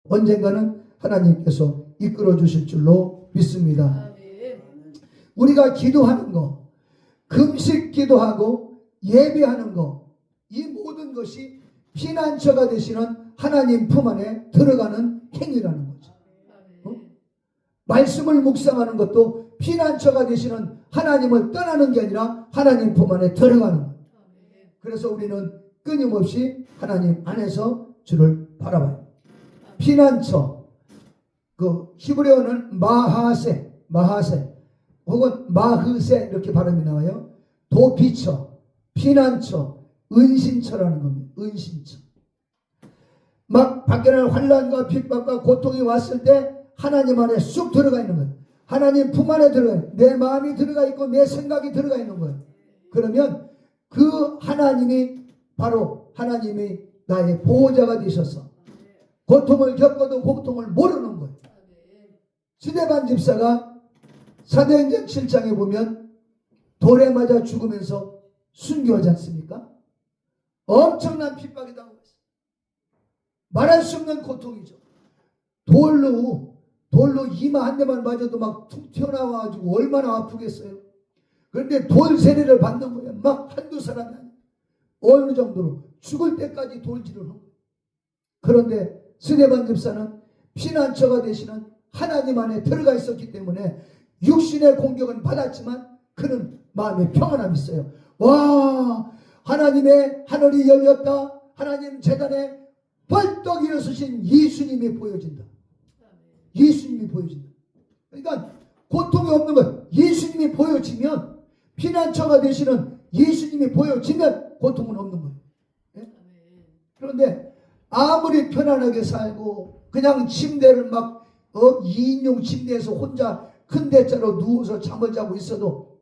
언젠가는 하나님께서 이끌어 주실 줄로 믿습니다. 우리가 기도하는 거, 금식 기도하고 예배하는 거, 이 모든 것이 피난처가 되시는 하나님 품 안에 들어가는 행위라는 거죠. 말씀을 묵상하는 것도 피난처가 되시는 하나님을 떠나는 게 아니라 하나님 품 안에 들어가는 거예요. 그래서 우리는 끊임없이 하나님 안에서 주를 바라봐요. 피난처, 그 히브리어는 마하세 혹은 마흐세 이렇게 발음이 나와요. 도피처, 피난처, 은신처라는 겁니다. 은신처. 막 밖에는 환난과 핍박과 고통이 왔을 때 하나님 안에 쑥 들어가 있는 거예요. 하나님 품 안에 들어가 있는 거예요. 내 마음이 들어가 있고 내 생각이 들어가 있는 거예요. 그러면 그 하나님이 바로 하나님이 나의 보호자가 되셔서 고통을 겪어도 고통을 모르는 거예요. 스데반 집사가 사도행전 7장에 보면 돌에 맞아 죽으면서 순교하지 않습니까? 엄청난 핍박이 당하고 있어요. 말할 수 없는 고통이죠. 돌로 이마 한 대만 맞아도 막 툭 튀어나와가지고 얼마나 아프겠어요. 그런데 돌 세례를 받는 거예요. 막 한두 사람이 아니에요. 어느 정도로 죽을 때까지 돌질을 하고. 그런데 스데반 집사는 피난처가 되시는 하나님 안에 들어가 있었기 때문에 육신의 공격은 받았지만 그는 마음에 평안함이 있어요. 와, 하나님의 하늘이 열렸다. 하나님 재단에 벌떡 일어서신 예수님이 보여진다. 예수님이 보여진다. 그러니까 고통이 없는 것, 예수님이 보여지면, 피난처가 되시는 예수님이 보여지면 고통은 없는 거예요. 네? 그런데 아무리 편안하게 살고 그냥 침대를 막 2인용 침대에서 혼자 큰 대자로 누워서 잠을 자고 있어도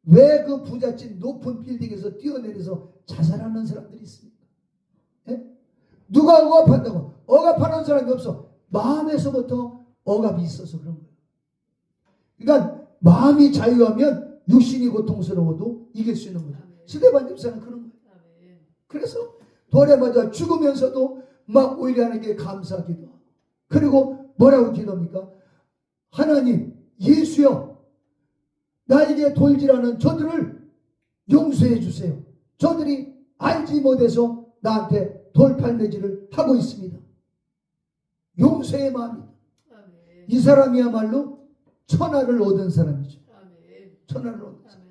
왜 그 부잣집 높은 빌딩에서 뛰어내려서 자살하는 사람들이 있습니까? 네? 누가 억압한다고? 억압하는 사람이 없어. 마음에서부터 억압이 있어서 그런 거예요. 그러니까 마음이 자유하면 육신이 고통스러워도 이길 수 있는 거죠. 스데반 집사는 그런 거예요. 그래서 돌에 맞아 죽으면서도 막 오히려 하나님께 감사하기도 하고, 그리고 뭐라고 기도합니까? 하나님, 예수여, 나에게 돌질하는 저들을 용서해 주세요. 저들이 알지 못해서 나한테 돌팔매질을 하고 있습니다. 용서의 마음이. 이 사람이야말로 천하를 얻은 사람이죠. 천하를 얻은 사람.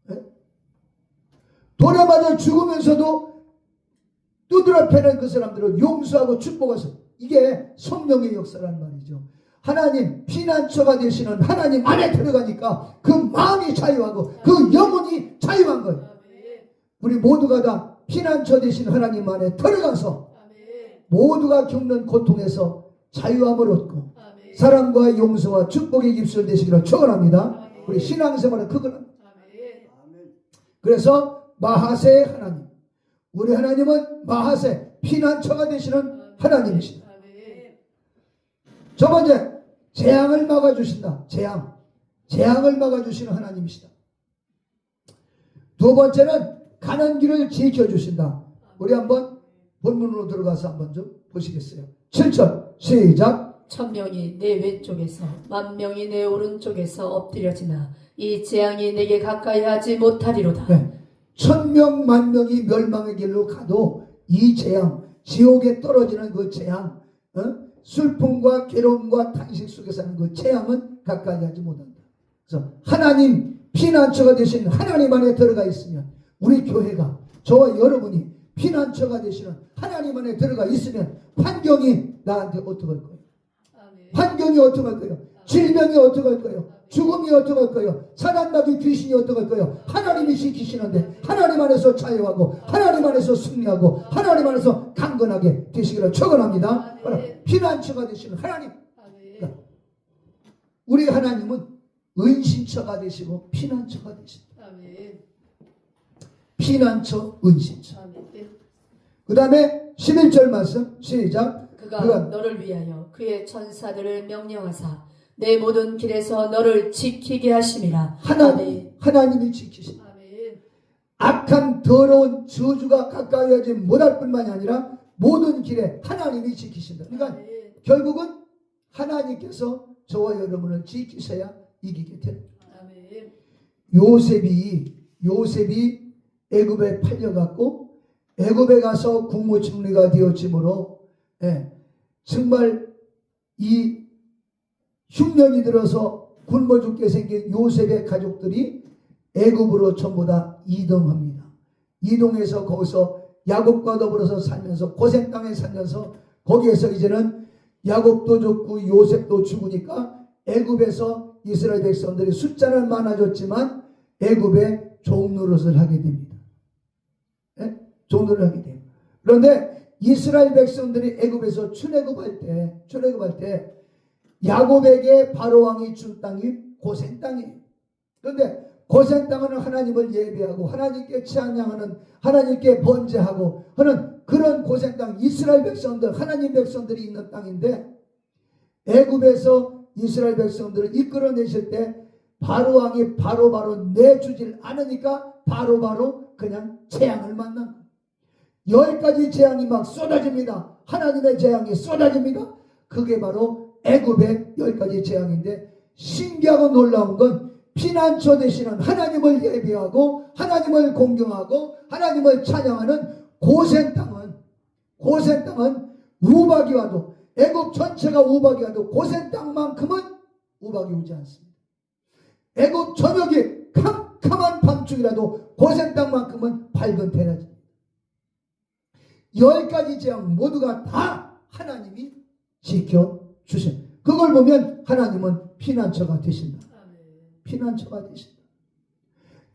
네? 돌에 맞아 죽으면서도 두드러 패는 그 사람들을 용서하고 축복하셔. 이게 성령의 역사란 말이죠. 하나님 피난처가 되시는 하나님 안에 들어가니까 그 마음이 자유하고 그 영혼이 자유한 거예요. 우리 모두가 다 피난처 되신 하나님 안에 들어가서 모두가 겪는 고통에서 자유함을 얻고 사랑과 용서와 축복의 입술 되시기를 축원합니다. 우리 신앙생활은 그거는. 그래서 마하세의 하나님, 우리 하나님은 마하세 피난처가 되시는 하나님이시다. 첫 번째, 재앙을 막아주신다. 재앙을 막아주시는 하나님이시다. 두 번째는 가는 길을 지켜주신다. 우리 한번 본문으로 들어가서 한번 좀 보시겠어요? 7절 시작. 1000명이 내 왼쪽에서 10,000명이 내 오른쪽에서 엎드려지나 이 재앙이 내게 가까이 하지 못하리로다. 네. 1000명 10,000명이 멸망의 길로 가도 이 재앙, 지옥에 떨어지는 그 재앙, 슬픔과 괴로움과 탄식 속에 사는 그 재앙은 가까이 하지 못한다. 그래서 하나님 피난처가 되신 하나님 안에 들어가 있으면, 우리 교회가, 저와 여러분이 피난처가 되시는 하나님 안에 들어가 있으면 환경이 나한테 어떻게 할 거예요? 환경이 어떻게 할 거예요? 질병이 어떻게 할 거예요? 죽음이 어떻게 할 거예요? 사단마귀 귀신이 어떻게 할 거예요? 하나님이 지키시는데 하나님 안에서 자유하고 하나님 안에서 승리하고 하나님 안에서 강건하게 되시기를 축원합니다. 피난처가 되시는 하나님. 그러니까 우리 하나님은 은신처가 되시고 피난처가 되십니다. 피난처, 은신처. 그 다음에 11절 말씀 시작. 그가 너를 위하여 그의 천사들을 명령하사 내 모든 길에서 너를 지키게 하심이라. 하나님이 지키십니다. 악한 더러운 저주가 가까이 하지 못할 뿐만이 아니라 모든 길에 하나님이 지키신다. 그러니까 결국은 하나님께서 저와 여러분을 지키셔야 이기게 됩니다. 요셉이 애굽에 팔려갔고 애굽에 가서 국무총리가 되었지므로 정말 이 흉년이 들어서 굶어 죽게 생긴 요셉의 가족들이 애굽으로 전부 다 이동합니다. 이동해서 거기서 야곱과 더불어서 살면서 고생 땅에 살면서 거기에서 이제는 야곱도 죽고 요셉도 죽으니까 애굽에서 이스라엘 백성들이 숫자는 많아졌지만 애굽에 종노릇을 하게 됩니다. 종노릇을 하게 돼요. 그런데 이스라엘 백성들이 애굽에서 출애굽할 때 야곱에게 바로왕이 준 땅이 고센 땅이에요. 그런데 고센 땅은 하나님을 예배하고 하나님께 찬양하는, 하나님께 번제하고 하는 그런 고센 땅, 이스라엘 백성들, 하나님 백성들이 있는 땅인데 애굽에서 이스라엘 백성들을 이끌어내실 때 바로왕이 바로바로 내주질 않으니까 바로바로 그냥 재앙을 만난 거예요. 10가지 재앙이 막 쏟아집니다. 하나님의 재앙이 쏟아집니다. 그게 바로 애굽의 10가지 재앙인데, 신기하고 놀라운 건 피난처 되시는 하나님을 예배하고 하나님을 공경하고 하나님을 찬양하는 고센 땅은 우박이 와도, 애굽 전체가 우박이 와도 고센 땅만큼은 우박이 오지 않습니다. 애굽 저녁이 캄캄한 밤중이라도 고센 땅만큼은 밝은 대낮입니다. 10가지 재앙 모두가 다 하나님이 지켜주신, 그걸 보면 하나님은 피난처가 되신다. 피난처가 되신다.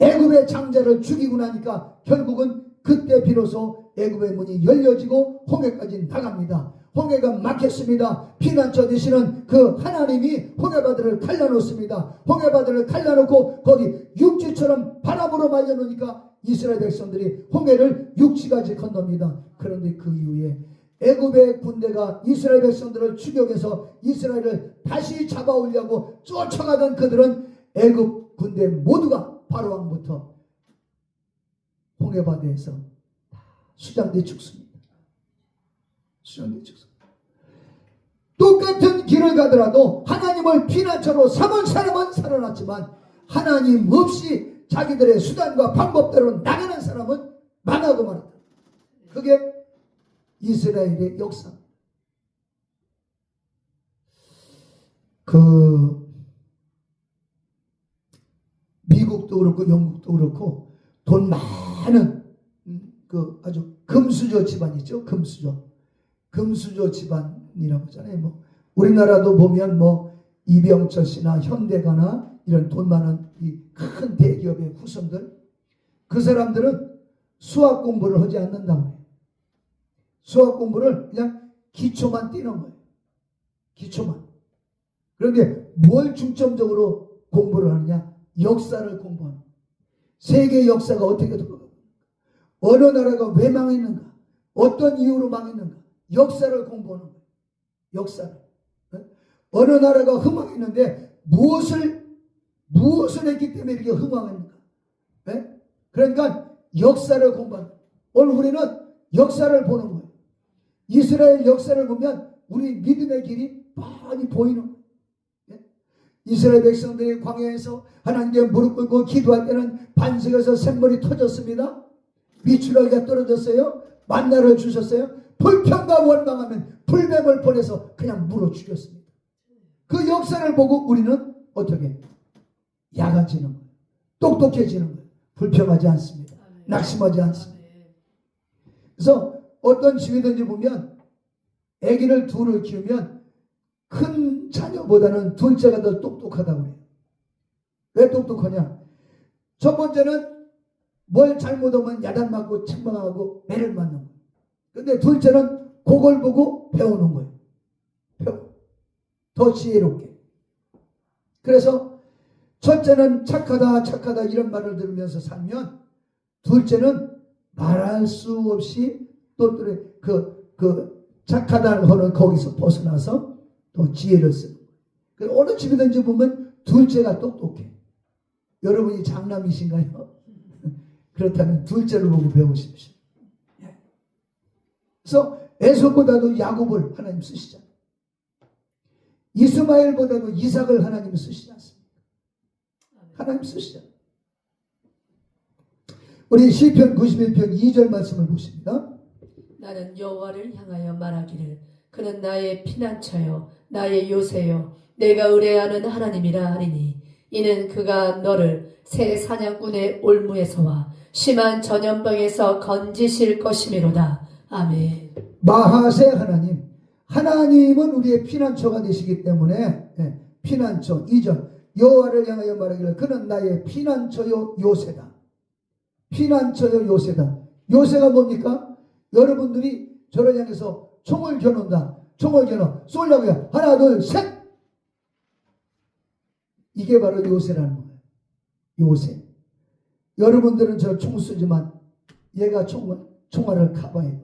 애굽의 장자를 죽이고 나니까 결국은 그때 비로소 애굽의 문이 열려지고 홍해까지 나갑니다. 홍해가 막혔습니다. 피난처 되시는 그 하나님이 홍해바다를 갈라놓습니다. 홍해바다를 갈라놓고 거기 육지처럼 바람으로 말려놓으니까 이스라엘 백성들이 홍해를 육지까지 건넙니다. 그런데 그 이후에 애굽의 군대가 이스라엘 백성들을 추격해서 이스라엘을 다시 잡아오려고 쫓아가던 그들은 애굽 군대 모두가 바로왕부터 홍해바다에서 수장돼 죽습니다. 수장돼 죽습니다. 똑같은 길을 가더라도 하나님을 피난처로 삼은 사람은 살아났지만 하나님 없이 자기들의 수단과 방법대로 나가는 사람은 망하고 말았다. 그게 이스라엘의 역사. 미국도 그렇고 영국도 그렇고 돈 많은 아주 금수저 집안이죠. 금수저 집안이라고 하잖아요. 우리나라도 보면 이병철 씨나 현대가나 이런 돈 많은 이 큰 대기업의 후손들, 그 사람들은 수학 공부를 하지 않는다고 해요. 수학 공부를 그냥 기초만 띄는 거예요. 기초만. 그런데 뭘 중점적으로 공부를 하느냐? 역사를 공부하는 거예요. 세계 역사가 어떻게 돌아가고, 어느 나라가 왜 망했는가, 어떤 이유로 망했는가, 역사를 공부하는 거예요. 역사를. 어느 나라가 흥망했는데 무엇을 했기 때문에 이렇게 흥망했는가. 그러니까 역사를 공부하는 거예요. 오늘 우리는 역사를 보는 거예요. 이스라엘 역사를 보면 우리 믿음의 길이 뻔히 보이는 거예요. 이스라엘 백성들이 광야에서 하나님께 무릎 꿇고 기도할 때는 반석에서 샘물이 터졌습니다. 미추라기가 떨어졌어요. 만나를 주셨어요. 불평과 원망하면 불뱀을 보내서 그냥 물어 죽였습니다. 그 역사를 보고 우리는 어떻게 약아지는 거예요. 똑똑해지는 거예요. 불평하지 않습니다. 낙심하지 않습니다. 그래서 어떤 집이든지 보면 아기를 둘을 키우면 큰 자녀보다는 둘째가 더 똑똑하다고 해요. 왜 똑똑하냐? 첫 번째는 뭘 잘못하면 야단맞고 책망하고 매를 맞는 거예요. 근데 둘째는 그걸 보고 배우는 거예요. 더 지혜롭게. 그래서 첫째는 착하다 이런 말을 들으면서 살면 둘째는 말할 수 없이 또 착하다는 거는 거기서 벗어나서 더 지혜를 쓰는 거예요. 어느 집이든지 보면 둘째가 똑똑해. 여러분이 장남이신가요? 그렇다면 둘째를 보고 배우십시오. 그래서 에서보다도 야곱을 하나님 쓰시잖아요. 이스마엘보다도 이삭을 하나님 쓰시지 않습니까? 하나님 쓰시잖아요. 우리 시편 91편 2절 말씀을 보십니다. 나는 여호와를 향하여 말하기를 그는 나의 피난처요 나의 요새요 내가 의뢰하는 하나님이라 하리니 이는 그가 너를 새 사냥꾼의 올무에서와 심한 전염병에서 건지실 것이미로다. 아멘. 마하세 하나님, 하나님은 우리의 피난처가 되시기 때문에 피난처 2절 여호와를 향하여 말하기를 그는 나의 피난처요 요새다. 피난처요 요새다. 요새가 뭡니까? 여러분들이 저를 향해서 총을 겨눈다. 총을 겨눠 쏠려고요. 하나 둘 셋. 이게 바로 요새라는 거예요. 요새. 여러분들은 저 총 쏘지만 얘가 총알을 커버해요.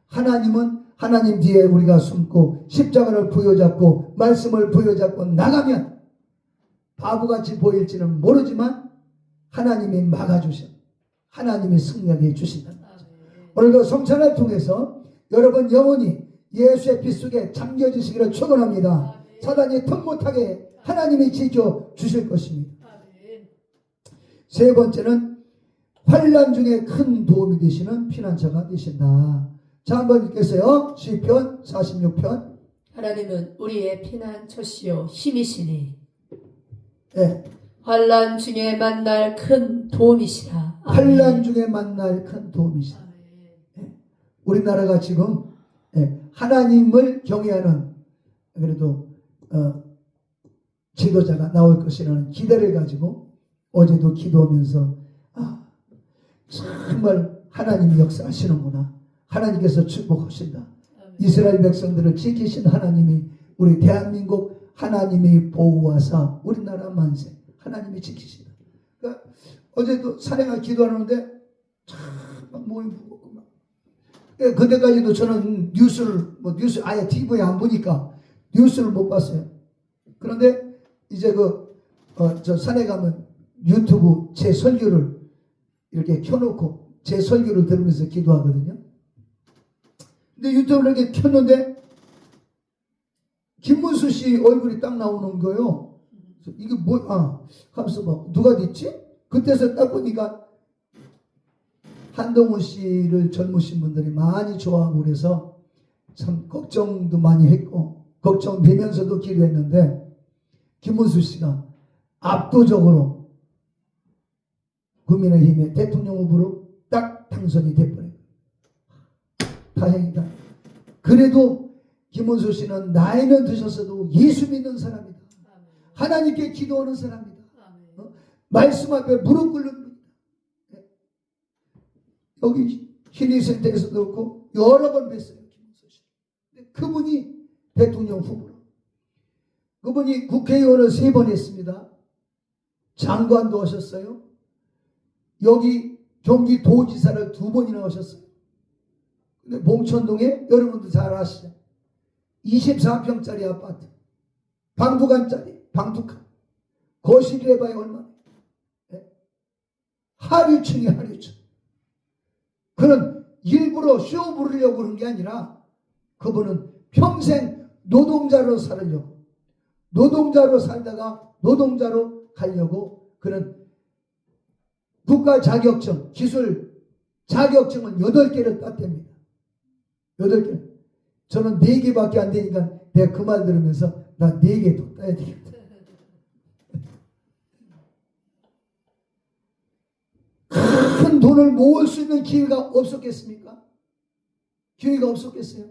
하나님은 하나님 뒤에 우리가 숨고 십자가를 부여잡고 말씀을 부여잡고 나가면 바보같이 보일지는 모르지만 하나님이 막아주셔. 하나님이 승리하게 해주신다. 오늘도 성찬을 통해서 여러분 영혼이 예수의 피 속에 잠겨지시기를 축원합니다. 사단이 턱 못하게 하나님이 지켜주실 것입니다. 세 번째는 환난 중에 큰 도움이 되시는 피난처가 되신다. 자, 한번 읽겠어요. 시편 46편. 하나님은 우리의 피난처시요 힘이시니 네. 환난 중에 만날 큰 도움이시라. 환난 중에 만날 큰 도움이시라. 네. 우리나라가 지금 하나님을 경외하는 그래도 지도자가 나올 것이라는 기대를 가지고 어제도 기도하면서 정말 하나님이 역사하시는구나. 하나님께서 축복하신다. 이스라엘 백성들을 지키신 하나님이 우리 대한민국 하나님이 보호하사 우리나라 만세 하나님이 지키신다. 그러니까 어제도 사내가 기도하는데 참 몸이 무겁구만. 그때까지도 저는 뉴스 아예 TV에 안 보니까 뉴스를 못 봤어요. 그런데 이제 저 산에 가면 유튜브 제 설교를 이렇게 켜놓고 제 설교를 들으면서 기도하거든요. 근데 유튜브를 이렇게 켰는데 김문수 씨 얼굴이 딱 나오는 거예요. 이게 하면서 누가 됐지? 그때서 딱 보니까 한동훈 씨를 젊으신 분들이 많이 좋아하고 그래서 참 걱정도 많이 했고 걱정되면서도 기도했는데 김문수 씨가 압도적으로 국민의힘의 대통령 후보로 딱 당선이 돼버려요. 다행이다. 그래도 김문수 씨는 나이는 드셨어도 예수 믿는 사람이다. 하나님께 기도하는 사람이다. 말씀 앞에 무릎 꿇는 분이다. 여기 신의센터에서도 그렇고 여러 번 뵀어요. 김문수 씨. 그분이 대통령 후보로. 그분이 국회의원을 3번 했습니다. 장관도 하셨어요. 여기 경기도지사를 2번이나 하셨어요. 근데 봉천동에 여러분도 잘 아시죠? 24평짜리 아파트, 방두칸짜리, 방두칸. 거실이라 봐야 얼마나? 하류층이 하류층. 그는 일부러 쇼 부르려고 그런 게 아니라 그분은 평생 노동자로 살으려고, 노동자로 살다가 노동자로 가려고 그는 국가 자격증, 기술 자격증을 8개를 땄답니다. 8개. 저는 4개밖에 안 되니까 내가 그 말 들으면서 나 4개 더 따야 되겠다. 큰 돈을 모을 수 있는 기회가 없었겠습니까? 기회가 없었겠어요?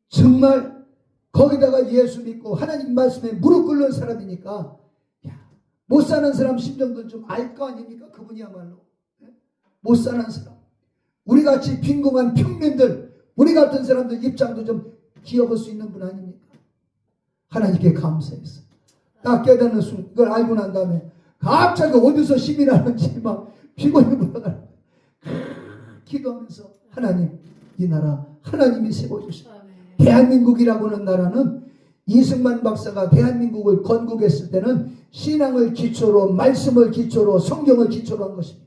정말 거기다가 예수 믿고 하나님 말씀에 무릎 꿇는 사람이니까 못 사는 사람 심정도 좀 알 거 아닙니까? 그분이야말로 못 사는 사람, 우리같이 빈궁한 평민들, 우리 같은 사람들 입장도 좀 기억할 수 있는 분 아닙니까? 하나님께 감사해서 딱 깨닫는 순간 그걸 알고 난 다음에 갑자기 어디서 힘이 나는지 막 피곤이 올라가는 기도하면서 하나님, 이 나라 하나님이 세워주시오. 대한민국이라고는 나라는 이승만 박사가 대한민국을 건국했을 때는 신앙을 기초로, 말씀을 기초로, 성경을 기초로 한 것입니다.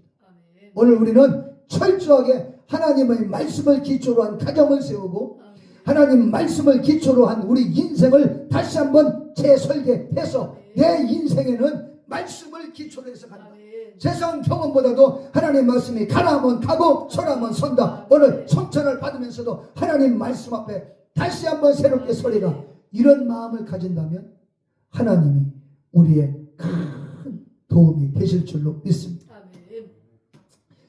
오늘 우리는 철저하게 하나님의 말씀을 기초로 한 가정을 세우고 하나님 말씀을 기초로 한 우리 인생을 다시 한번 재설계해서 내 인생에는 말씀을 기초로 해서 간다. 세상 경험보다도 하나님 말씀이 가라면 가고 서라면 선다. 오늘 성찬을 받으면서도 하나님 말씀 앞에 다시 한번 새롭게 서리라. 이런 마음을 가진다면 하나님이 우리의 큰 도움이 되실 줄로 믿습니다.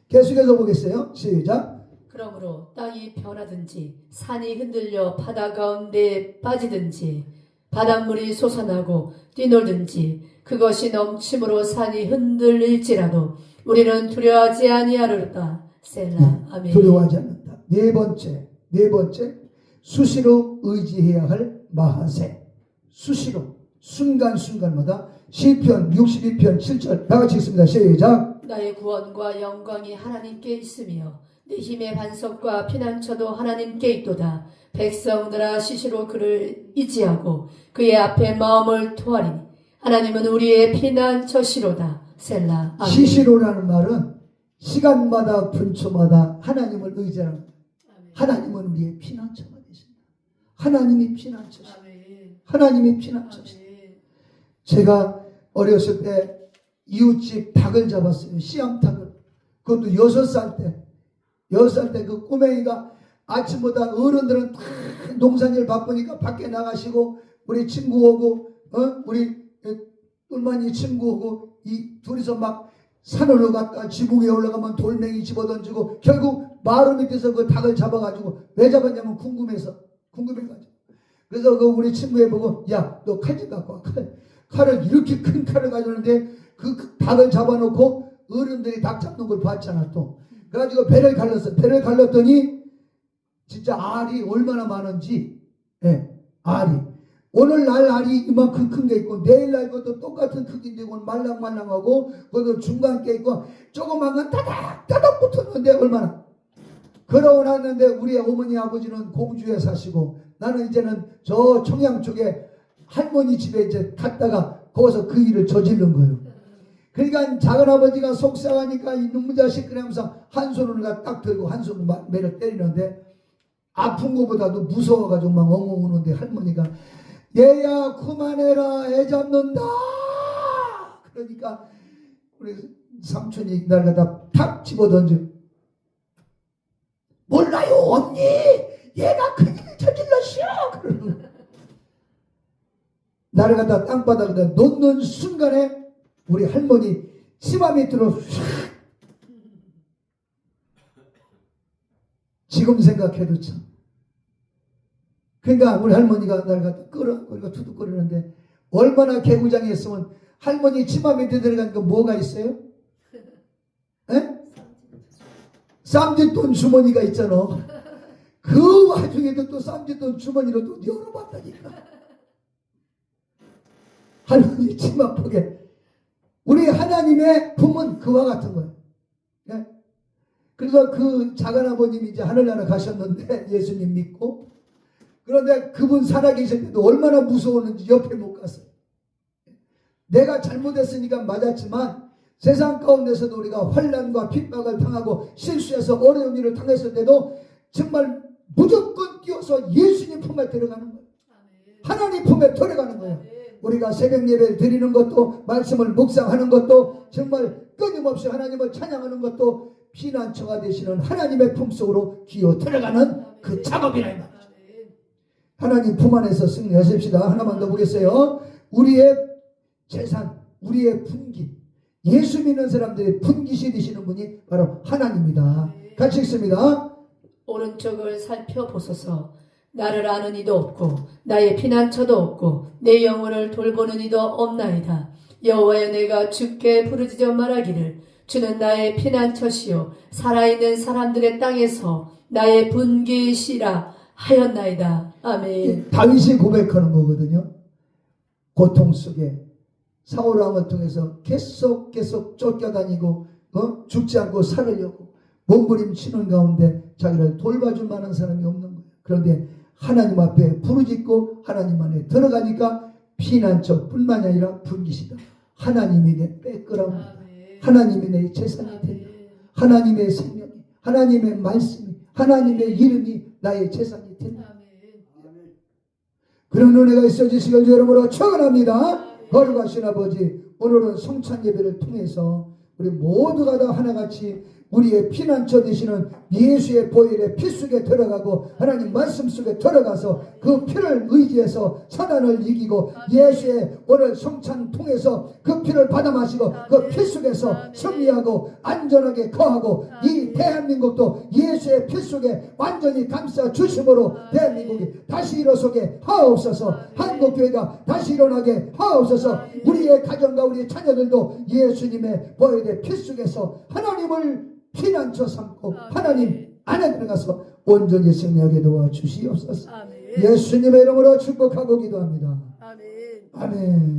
계속해서 보겠어요. 시작. 그러므로 땅이 변하든지 산이 흔들려 바다 가운데 빠지든지 바닷물이 솟아나고 뛰놀든지 그것이 넘침으로 산이 흔들릴지라도 우리는 두려워하지 아니하리로다. 셀라. 아멘. 두려워하지 않는다. 네 번째 수시로 의지해야 할 마하세. 수시로 순간순간마다 시편 62편 7절 다 같이 읽습니다. 시작. 나의 구원과 영광이 하나님께 있으며 내 힘의 반석과 피난처도 하나님께 있도다. 백성들아 시시로 그를 의지하고 그의 앞에 마음을 토하리니 하나님은 우리의 피난처시로다. 셀라. 아멘. 시시로라는 말은 시간마다 분초마다 하나님을 의지하는 하나님은 우리의 피난처가 되신다. 하나님이 피난처시다. 하나님이 피난처시다. 제가 어렸을 때 이웃집 닭을 잡았어요. 씨암닭을. 그것도 6살 때. 6살 때 그 꼬맹이가 아침보다 어른들은 다 농산일 바쁘니까 밖에 나가시고 우리 친구 오고 우리 똘마니 친구 오고 이 둘이서 막 산으로 갔다 지붕 위에 올라가면 돌멩이 집어던지고 결국 마루 밑에서 그 닭을 잡아가지고 왜 잡았냐면 궁금해가지고 그래서 그 우리 친구에 보고 야 너 칼 좀 갖고 와. 칼을 이렇게 큰 칼을 가져오는데 그 닭을 잡아놓고 어른들이 닭 잡는 걸 봤잖아 또. 그래가지고 배를 갈랐어. 배를 갈랐더니 진짜 알이 얼마나 많은지 알이 오늘날 알이 이만큼 큰 게 있고 내일날 것도 똑같은 크기인데 그건 말랑말랑하고 그것도 중간 게 있고 조그만 건 따닥따닥 붙었는데 얼마나 그러고 났는데 우리 어머니 아버지는 공주에 사시고 나는 이제는 저 청양 쪽에 할머니 집에 이제 갔다가 거기서 그 일을 저지른 거예요. 그러니까 작은아버지가 속상하니까 이놈의 자식 그러면서 한 손을 딱 들고 한 손을 매를 때리는데 아픈 것보다도 무서워가지고 막 엉엉 우는데 할머니가 얘야 그만해라 애 잡는다. 그러니까 우리 삼촌이 날 갖다 탁 집어던져. 몰라요 언니 얘가 큰일 저질렀어. 그러는 거야. 나를 갖다 땅바닥에다 놓는 순간에 우리 할머니 치마 밑으로 휙. 지금 생각해도 참. 그러니까 우리 할머니가 나를 갖다 우리가 투둑거리는데 얼마나 개구장이 했으면 할머니 치마 밑에 들어가니까 뭐가 있어요? 에? 쌈짓돈 주머니가 있잖아. 그 와중에도 또 쌈짓돈 주머니로 또 열어봤다니까. 할머니 치마폭에 우리 하나님의 품은 그와 같은 거예요. 예? 그래서 그 작은아버님이 이제 하늘나라 가셨는데 예수님 믿고 그런데 그분 살아계실 때도 얼마나 무서웠는지 옆에 못 갔어요. 내가 잘못했으니까 맞았지만 세상 가운데서도 우리가 환난과 핍박을 당하고 실수해서 어려운 일을 당했을 때도 정말 무조건 뛰어서 예수님 품에 들어가는 거예요. 하나님 품에 들어가는 거예요. 우리가 새벽 예배를 드리는 것도 말씀을 묵상하는 것도 정말 끊임없이 하나님을 찬양하는 것도 피난처가 되시는 하나님의 품속으로 기어 들어가는 그 작업이라 이 말이죠. 하나님 품 안에서 승리하십시다. 하나만 더 보겠어요. 우리의 재산, 우리의 분기, 예수 믿는 사람들의 분기시 되시는 분이 바로 하나님입니다. 같이 읽습니다. 오른쪽을 살펴보소서. 나를 아는 이도 없고 나의 피난처도 없고 내 영혼을 돌보는 이도 없나이다. 여호와여 내가 주께 부르짖어 말하기를 주는 나의 피난처시요 살아있는 사람들의 땅에서 나의 분기시라 하였나이다. 아멘. 다윗이 고백하는 거거든요. 고통 속에 사울 왕을 통해서 계속 쫓겨다니고 죽지 않고 살으려고 몸부림치는 가운데 자기를 돌봐줄 만한 사람이 없는 거예요. 그런데 하나님 앞에 부르짖고 하나님 안에 들어가니까 피난처뿐만이 아니라 분기시다. 하나님이 내 빼끄라옵니다. 하나님이 내 재산이 된다. 하나님의 생명이 하나님의 말씀이, 하나님의 이름이 나의 재산이 된다. 그런 은혜가 있어지시길 주름으로 축원합니다. 거룩하신 아버지, 오늘은 성찬 예배를 통해서 우리 모두가 다 하나같이 우리의 피난처 되시는 예수의 보혈의 피 속에 들어가고 하나님 말씀 속에 들어가서 그 피를 의지해서 사단을 이기고 예수의 오늘 성찬 통해서 그 피를 받아 마시고 그 피 속에서 승리하고 안전하게 거하고 이 대한민국도 예수의 피 속에 완전히 감싸 주심으로 대한민국이 다시 일어서게 하옵소서. 한국교회가 다시 일어나게 하옵소서. 우리의 가정과 우리의 자녀들도 예수님의 보혈의 피 속에서 하나님을 피난처 삼고 하나님 안에 들어가서 온전히 승리하게 도와주시옵소서. 예수님의 이름으로 축복하고 기도합니다. 아멘.